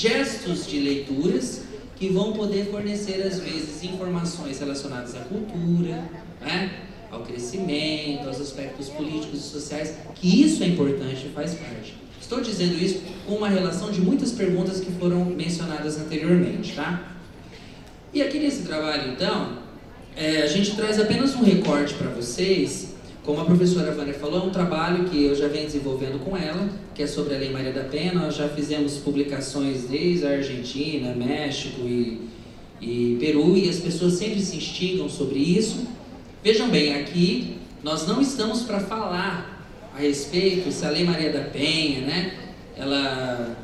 gestos de leituras que vão poder fornecer, às vezes, informações relacionadas à cultura, né? Ao crescimento, aos aspectos políticos e sociais, que isso é importante e faz parte. Estou dizendo isso com uma relação de muitas perguntas que foram mencionadas anteriormente, tá? E aqui nesse trabalho, então, a gente traz apenas um recorte para vocês. Como a professora Vânia falou, é um trabalho que eu já venho desenvolvendo com ela, que é sobre a Lei Maria da Penha. Nós já fizemos publicações desde a Argentina, México e Peru, e as pessoas sempre se instigam sobre isso. Vejam bem, aqui nós não estamos para falar a respeito se a Lei Maria da Penha, né, ela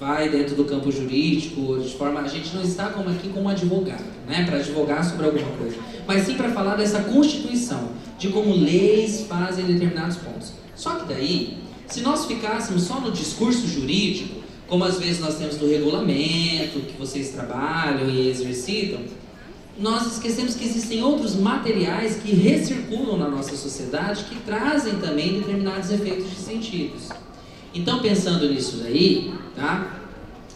vai dentro do campo jurídico, de forma... A gente não está aqui como advogado, né, para advogar sobre alguma coisa, mas sim para falar dessa Constituição, de como leis fazem determinados pontos. Só que daí, se nós ficássemos só no discurso jurídico, como às vezes nós temos do regulamento, que vocês trabalham e exercitam, nós esquecemos que existem outros materiais que recirculam na nossa sociedade, que trazem também determinados efeitos de sentidos. Então, pensando nisso daí, tá?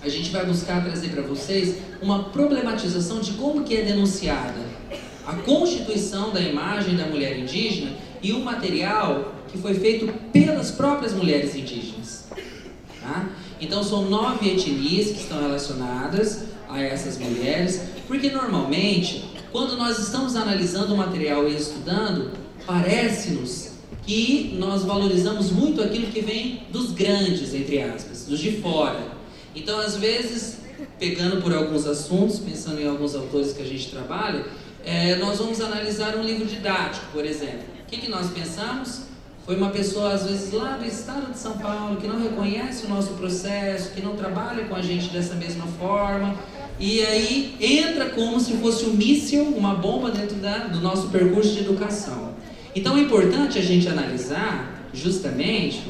A gente vai buscar trazer para vocês uma problematização de como que é denunciada a constituição da imagem da mulher indígena e o material que foi feito pelas próprias mulheres indígenas. Tá? Então, são 9 etnias que estão relacionadas a essas mulheres, porque normalmente, quando nós estamos analisando o material e estudando, parece-nos que nós valorizamos muito aquilo que vem dos grandes, entre aspas, dos de fora. Então, às vezes, pegando por alguns assuntos, pensando em alguns autores que a gente trabalha, nós vamos analisar um livro didático, por exemplo. O que nós pensamos? Foi uma pessoa, às vezes, lá do estado de São Paulo, que não reconhece o nosso processo, que não trabalha com a gente dessa mesma forma, e aí entra como se fosse um míssil, uma bomba dentro do nosso percurso de educação. Então é importante a gente analisar, justamente,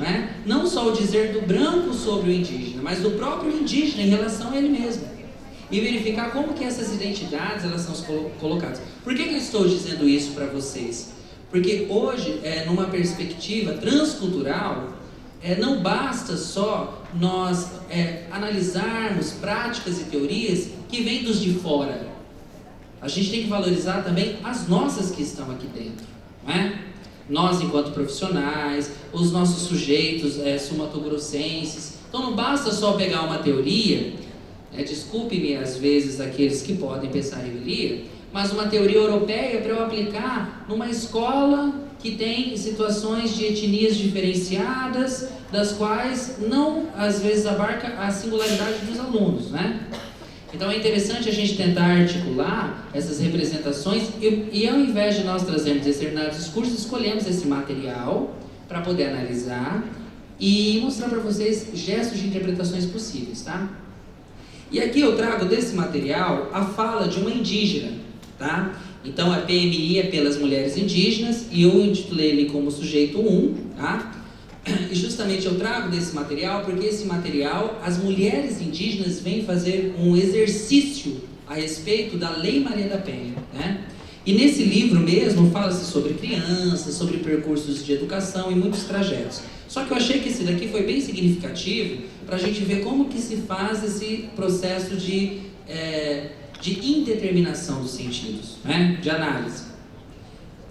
não só o dizer do branco sobre o indígena, mas do próprio indígena em relação a ele mesmo. E verificar como que essas identidades elas são colocadas. Por que eu estou dizendo isso para vocês? Porque hoje, numa perspectiva transcultural, não basta só nós analisarmos práticas e teorias que vêm dos de fora. A gente tem que valorizar também as nossas que estão aqui dentro, não é? Nós, enquanto profissionais, os nossos sujeitos sumatogrossenses. Então não basta só pegar uma teoria, desculpe-me às vezes aqueles que podem pensar em revelia, mas uma teoria europeia para eu aplicar numa escola que tem situações de etnias diferenciadas, das quais não, às vezes, abarca a singularidade dos alunos, né? Então é interessante a gente tentar articular essas representações e ao invés de nós trazermos determinados discursos, escolhemos esse material para poder analisar e mostrar para vocês gestos de interpretações possíveis, tá? E aqui eu trago desse material a fala de uma indígena, tá? Então a PMI é pelas mulheres indígenas e eu intitulei ele como sujeito 1, tá? E justamente eu trago desse material porque esse material, as mulheres indígenas vêm fazer um exercício a respeito da Lei Maria da Penha, né? E nesse livro mesmo fala-se sobre crianças, sobre percursos de educação e muitos trajetos. Só que eu achei que esse daqui foi bem significativo para a gente ver como que se faz esse processo de indeterminação dos sentidos, né? De análise.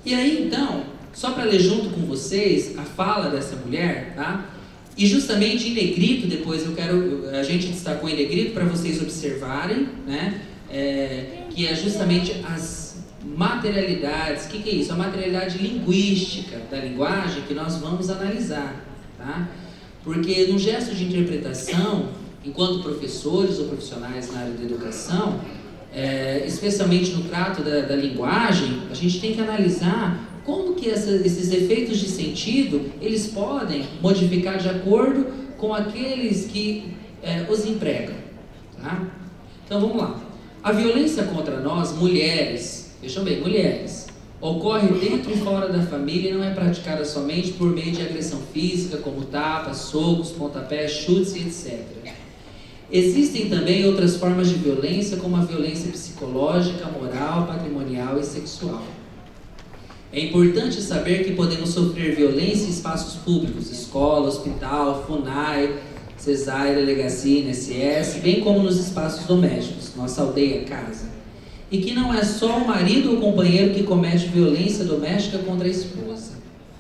E aí, então, só para ler junto com vocês a fala dessa mulher, tá? E justamente em negrito, depois a gente destacou em negrito para vocês observarem, né? Que é justamente as materialidades. O que é isso? A materialidade linguística da linguagem que nós vamos analisar, tá? Porque no gesto de interpretação, enquanto professores ou profissionais na área da educação, especialmente no trato da linguagem, a gente tem que analisar como que esses efeitos de sentido, eles podem modificar de acordo com aqueles que os empregam, tá? Então vamos lá. A violência contra nós, mulheres, vejam bem, mulheres, ocorre dentro e fora da família e não é praticada somente por meio de agressão física, como tapas, socos, pontapés, chutes e etc. Existem também outras formas de violência, como a violência psicológica, moral, patrimonial e sexual. É importante saber que podemos sofrer violência em espaços públicos, escola, hospital, FUNAI, CESAI, Delegacia, INSS, bem como nos espaços domésticos, nossa aldeia, casa. E que não é só o marido ou companheiro que comete violência doméstica contra a esposa.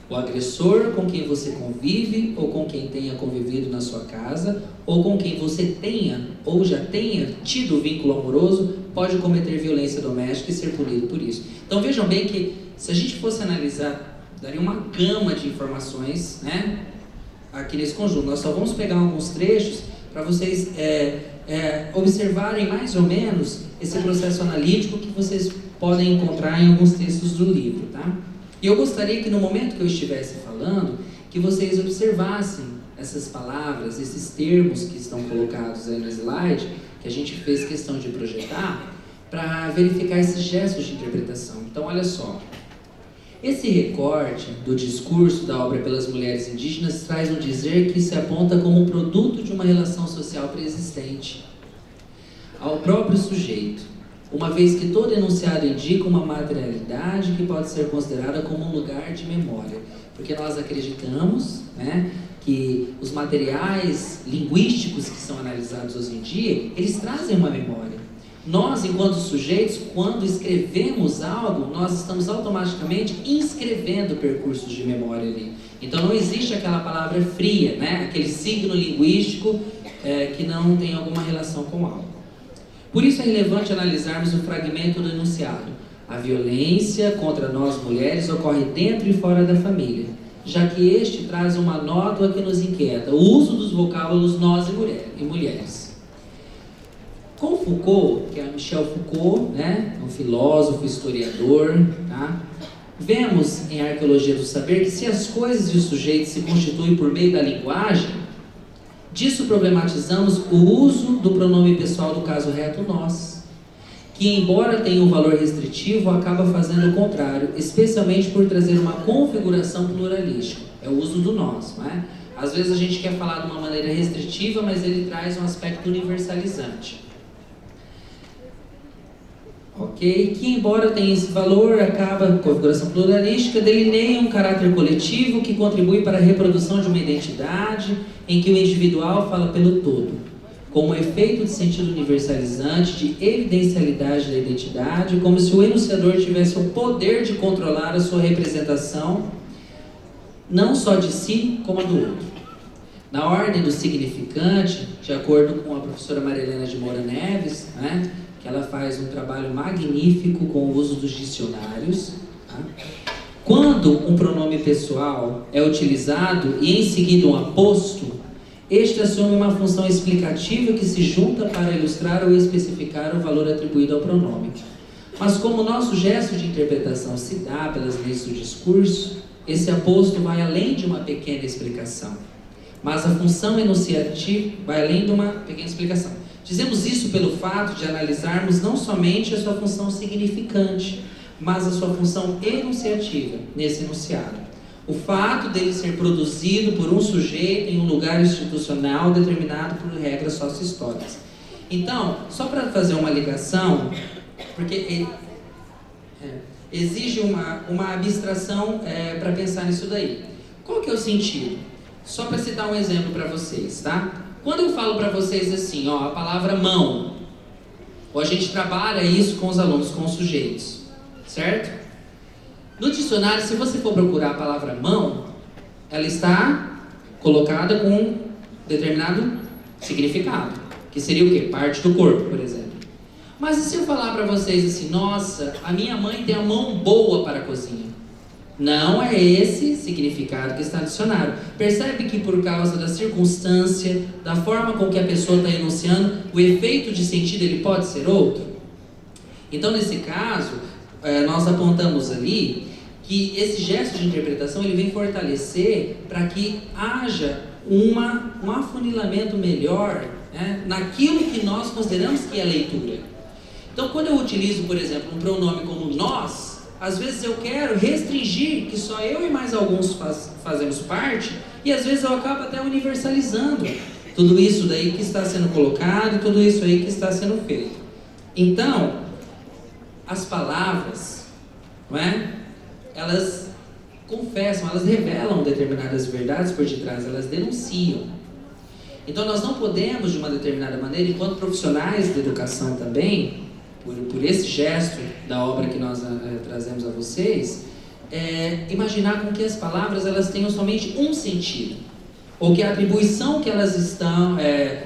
O agressor com quem você convive, ou com quem tenha convivido na sua casa, ou com quem você tenha, ou já tenha tido vínculo amoroso, pode cometer violência doméstica e ser punido por isso. Então vejam bem que, se a gente fosse analisar, daria uma gama de informações, né, aqui nesse conjunto. Nós só vamos pegar alguns trechos para vocês observarem mais ou menos esse processo analítico que vocês podem encontrar em alguns textos do livro, tá? E eu gostaria que no momento que eu estivesse falando, que vocês observassem essas palavras, esses termos que estão colocados aí no slide, que a gente fez questão de projetar, para verificar esses gestos de interpretação. Então, olha só. Esse recorte do discurso da obra pelas mulheres indígenas traz um dizer que se aponta como produto de uma relação social preexistente ao próprio sujeito, uma vez que todo enunciado indica uma materialidade que pode ser considerada como um lugar de memória. Porque nós acreditamos, né, que os materiais linguísticos que são analisados hoje em dia, eles trazem uma memória. Nós, enquanto sujeitos, quando escrevemos algo, nós estamos automaticamente inscrevendo percursos de memória ali. Então não existe aquela palavra fria, né, aquele signo linguístico que não tem alguma relação com algo. Por isso é relevante analisarmos o fragmento do enunciado. A violência contra nós mulheres ocorre dentro e fora da família, já que este traz uma nódoa que nos inquieta, o uso dos vocábulos nós e mulheres. Com Foucault, que é Michel Foucault, né, um filósofo, historiador, tá? Vemos em Arqueologia do Saber que se as coisas e os sujeitos se constituem por meio da linguagem, disso problematizamos o uso do pronome pessoal do caso reto nós, que embora tenha um valor restritivo, acaba fazendo o contrário, especialmente por trazer uma configuração pluralística. É o uso do nós, não é? Às vezes a gente quer falar de uma maneira restritiva, mas ele traz um aspecto universalizante. Ok? Que embora tenha esse valor, acaba, configuração pluralística, delineia um caráter coletivo que contribui para a reprodução de uma identidade em que o individual fala pelo todo, com um efeito de sentido universalizante, de evidencialidade da identidade, como se o enunciador tivesse o poder de controlar a sua representação, não só de si, como a do outro. Na ordem do significante, de acordo com a professora Maria Helena de Moura Neves, né, que ela faz um trabalho magnífico com o uso dos dicionários, tá? Quando um pronome pessoal é utilizado e em seguida um aposto, este assume uma função explicativa que se junta para ilustrar ou especificar o valor atribuído ao pronome. Mas como o nosso gesto de interpretação se dá pelas leis do discurso, esse aposto vai além de uma pequena explicação. Mas a função enunciativa vai além de uma pequena explicação. Dizemos isso pelo fato de analisarmos não somente a sua função significante, mas a sua função enunciativa nesse enunciado. O fato dele ser produzido por um sujeito em um lugar institucional determinado por regras sócio-históricas. Então, só para fazer uma ligação, porque exige uma abstração para pensar nisso daí. Qual que é o sentido? Só para citar um exemplo para vocês, tá? Quando eu falo para vocês assim, ó, a palavra mão, ou a gente trabalha isso com os alunos, com os sujeitos, certo? No dicionário, se você for procurar a palavra mão, ela está colocada com um determinado significado, que seria o quê? Parte do corpo, por exemplo. Mas e se eu falar para vocês assim, nossa, a minha mãe tem a mão boa para a cozinha? Não é esse significado que está no dicionário. Percebe que por causa da circunstância, da forma com que a pessoa está enunciando, o efeito de sentido ele pode ser outro? Então, nesse caso, nós apontamos ali que esse gesto de interpretação ele vem fortalecer para que haja um afunilamento melhor, né, naquilo que nós consideramos que é leitura. Então, quando eu utilizo, por exemplo, um pronome como nós, às vezes eu quero restringir que só eu e mais alguns fazemos parte, e às vezes eu acabo até universalizando tudo isso daí que está sendo colocado, tudo isso aí que está sendo feito. Então, as palavras, não é? Elas confessam, elas revelam determinadas verdades por detrás, elas denunciam. Então nós não podemos, de uma determinada maneira, enquanto profissionais de educação também, por esse gesto da obra que nós trazemos a vocês, imaginar com que as palavras elas tenham somente um sentido, ou que a atribuição que elas estão,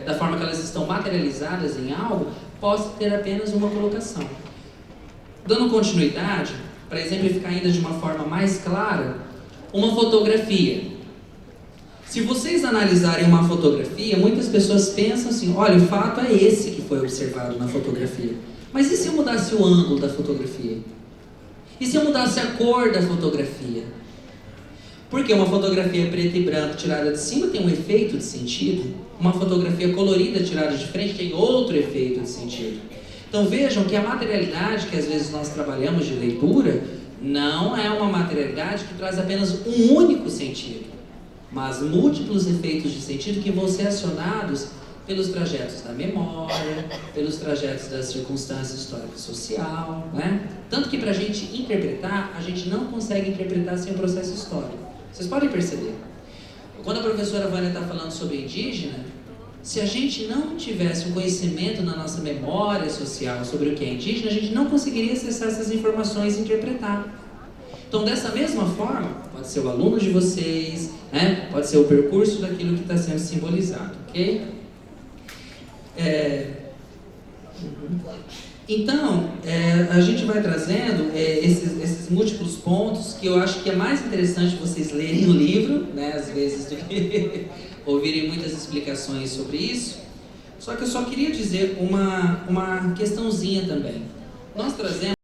da forma que elas estão materializadas em algo, possa ter apenas uma colocação. Dando continuidade, para exemplificar ainda de uma forma mais clara, uma fotografia. Se vocês analisarem uma fotografia, muitas pessoas pensam assim, olha, o fato é esse que foi observado na fotografia. Mas e se eu mudasse o ângulo da fotografia? E se eu mudasse a cor da fotografia? Porque uma fotografia preta e branca tirada de cima tem um efeito de sentido. Uma fotografia colorida tirada de frente tem outro efeito de sentido. Então vejam que a materialidade que às vezes nós trabalhamos de leitura não é uma materialidade que traz apenas um único sentido, mas múltiplos efeitos de sentido que vão ser acionados pelos trajetos da memória, pelos trajetos das circunstâncias histórico-social, né? Tanto que para a gente interpretar, a gente não consegue interpretar sem o processo histórico. Vocês podem perceber. Quando a professora Vânia está falando sobre indígena, se a gente não tivesse um conhecimento na nossa memória social sobre o que é indígena, a gente não conseguiria acessar essas informações e interpretar. Então, dessa mesma forma, pode ser o aluno de vocês, né? Pode ser o percurso daquilo que está sendo simbolizado, ok? Então, a gente vai trazendo esses múltiplos pontos que eu acho que é mais interessante vocês lerem o livro, né, às vezes, do que ouvirem muitas explicações sobre isso. Só que eu só queria dizer uma questãozinha também. Nós trazemos